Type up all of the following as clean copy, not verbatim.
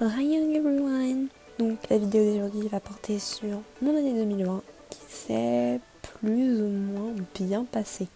Hi everyone. Donc la vidéo d'aujourd'hui va porter sur mon année 2020 qui s'est plus ou moins bien passée.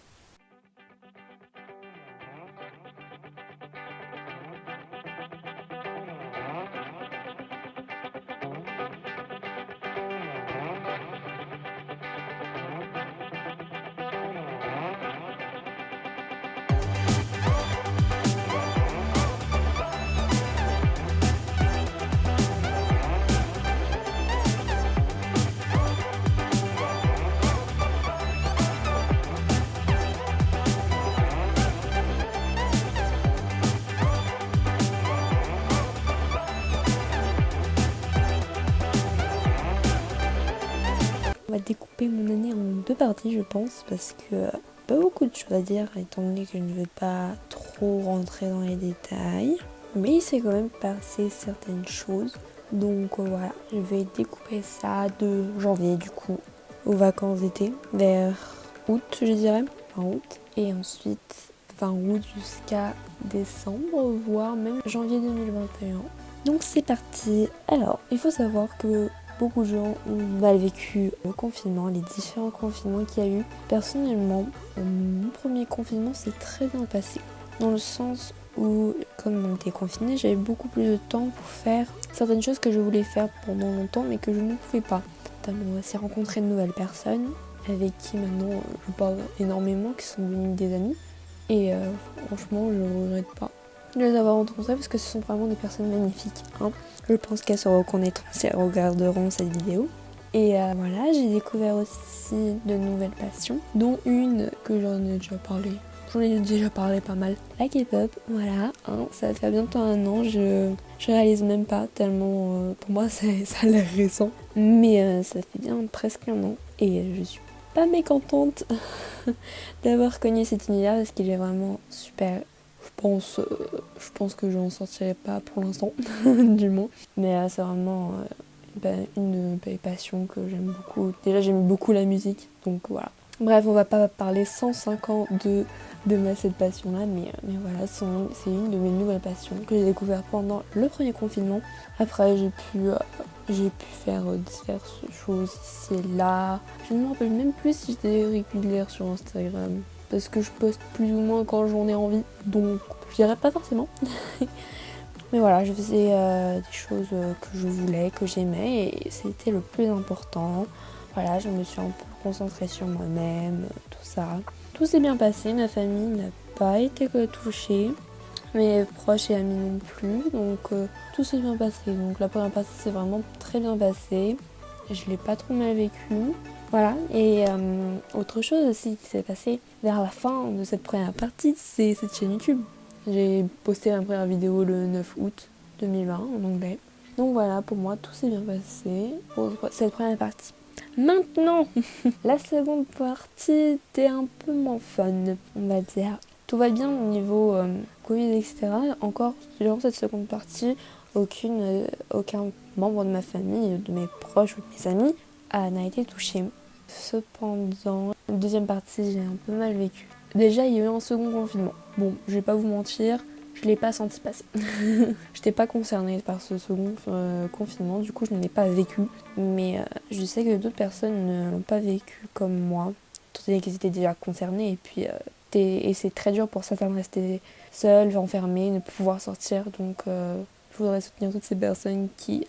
On va découper mon année en deux parties je pense parce que pas beaucoup de choses à dire étant donné que je ne veux pas trop rentrer dans les détails. Mais il s'est quand même passé certaines choses. Donc voilà, je vais découper ça de janvier du coup aux vacances d'été vers août je dirais, fin août. Et ensuite fin août jusqu'à décembre voire même janvier 2021. Donc c'est parti. Alors il faut savoir que beaucoup de gens ont mal vécu le confinement, les différents confinements qu'il y a eu. Personnellement, mon premier confinement s'est très bien passé. Dans le sens où, comme on était confiné, j'avais beaucoup plus de temps pour faire certaines choses que je voulais faire pendant longtemps mais que je ne pouvais pas. Notamment aussi rencontrer de nouvelles personnes avec qui maintenant je parle énormément, qui sont devenus des amis. Et franchement, je ne regrette pas de les avoir rencontrés parce que ce sont vraiment des personnes magnifiques. Hein. Je pense qu'elles se reconnaîtront si elles regarderont cette vidéo. Et voilà, j'ai découvert aussi de nouvelles passions, dont une que j'en ai déjà parlé. J'en ai déjà parlé pas mal. La K-pop, voilà, hein, ça fait bientôt un an, je réalise même pas tellement, pour moi ça a l'air récent. Mais ça fait bien presque un an et je suis pas mécontente d'avoir connu cet univers parce qu'il est vraiment super. Je pense que je n'en sortirai pas pour l'instant, du moins. Mais c'est vraiment une belle passion que j'aime beaucoup. Déjà, j'aime beaucoup la musique, donc voilà. Bref, on va pas parler 105 ans de cette passion-là, mais voilà, c'est une de mes nouvelles passions que j'ai découvert pendant le premier confinement. Après, j'ai pu faire diverses choses ici et là. Je ne me rappelle même plus si j'étais régulière sur Instagram. Parce que je poste plus ou moins quand j'en ai envie. Donc, je dirais pas forcément. Mais voilà, je faisais des choses que je voulais, que j'aimais. Et c'était le plus important. Voilà, je me suis un peu concentrée sur moi-même, tout ça. Tout s'est bien passé. Ma famille n'a pas été touchée. Mes proches et amis non plus. Donc, tout s'est bien passé. Donc, la première partie s'est vraiment très bien passée. Je l'ai pas trop mal vécu. Voilà, et autre chose aussi qui s'est passé vers la fin de cette première partie, c'est cette chaîne YouTube. J'ai posté ma première vidéo le 9 août 2020 en anglais. Donc voilà, pour moi, tout s'est bien passé pour cette première partie. Maintenant, la seconde partie était un peu moins fun, on va dire. Tout va bien au niveau Covid, etc. Encore, durant cette seconde partie, aucun membre de ma famille, de mes proches ou de mes amis n'a été touché. Cependant, la deuxième partie, j'ai un peu mal vécu. Déjà, il y a eu un second confinement. Bon, je vais pas vous mentir, je l'ai pas senti passer. J'étais pas concernée par ce second confinement, du coup je ne l'ai pas vécu. Mais je sais que d'autres personnes ne l'ont pas vécu comme moi, étant donné qu'ils étaient déjà concernés. Et puis, et c'est très dur pour certains de rester seuls, enfermés, ne pouvoir sortir. Donc, je voudrais soutenir toutes ces personnes qui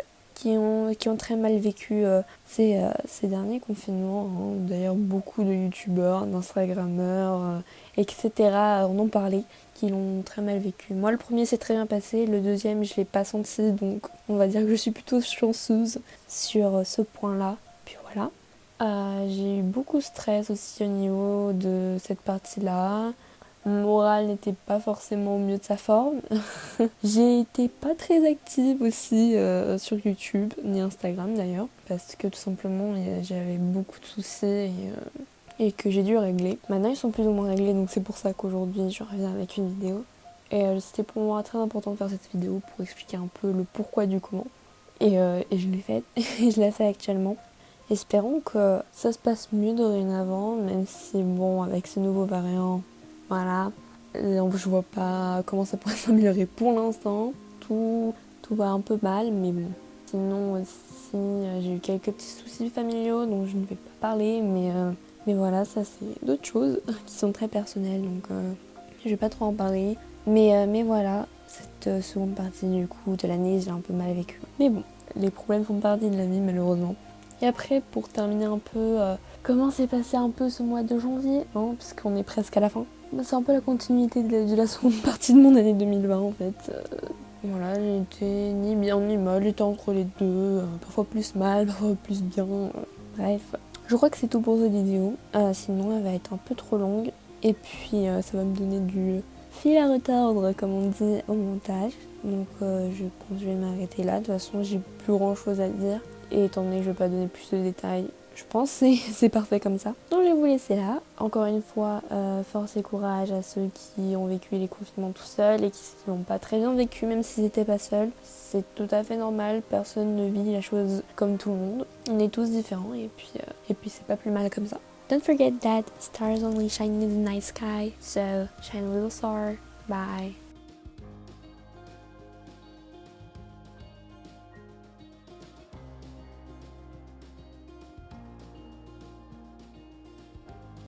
ont très mal vécu ces derniers confinements. Hein. D'ailleurs, beaucoup de youtubeurs, d'instagrammeurs, etc. en ont parlé, qui l'ont très mal vécu. Moi, le premier s'est très bien passé, le deuxième, je l'ai pas senti, donc on va dire que je suis plutôt chanceuse sur ce point-là. Puis voilà. J'ai eu beaucoup de stress aussi au niveau de cette partie-là. Mon moral n'était pas forcément au mieux de sa forme. J'ai été pas très active aussi sur YouTube, ni Instagram d'ailleurs, parce que tout simplement j'avais beaucoup de soucis et que j'ai dû régler. Maintenant ils sont plus ou moins réglés, donc c'est pour ça qu'aujourd'hui je reviens avec une vidéo. Et c'était pour moi très important de faire cette vidéo pour expliquer un peu le pourquoi du comment. Et je l'ai faite, et je la fais actuellement. Espérons que ça se passe mieux dorénavant, même si bon, avec ce nouveau variant, voilà, je vois pas comment ça pourrait s'améliorer pour l'instant. Tout tout va un peu mal, mais bon. Sinon aussi, j'ai eu quelques petits soucis familiaux dont je ne vais pas parler, mais voilà, ça c'est d'autres choses qui sont très personnelles, donc je vais pas trop en parler. Mais voilà, cette seconde partie du coup de l'année, j'ai un peu mal vécu. Mais bon, les problèmes font partie de la vie malheureusement. Et après, pour terminer un peu, comment s'est passé un peu ce mois de janvier, hein, parce qu'on est presque à la fin. C'est un peu la continuité de la seconde partie de mon année 2020 en fait. Voilà, j'ai été ni bien ni mal, j'étais entre les deux, parfois plus mal, parfois plus bien. Bref, je crois que c'est tout pour cette vidéo. Sinon, elle va être un peu trop longue. Et puis, ça va me donner du fil à retordre, comme on dit, au montage. Donc, je pense que je vais m'arrêter là. De toute façon, j'ai plus grand chose à dire. Et étant donné que je vais pas donner plus de détails, je pense que c'est parfait comme ça. Donc je vais vous laisser là. Encore une fois, force et courage à ceux qui ont vécu les confinements tout seuls et qui n'ont pas très bien vécu, même s'ils n'étaient pas seuls. C'est tout à fait normal, personne ne vit la chose comme tout le monde. On est tous différents et puis c'est pas plus mal comme ça. Don't forget that stars only shine in the night sky, so shine a little star. Bye.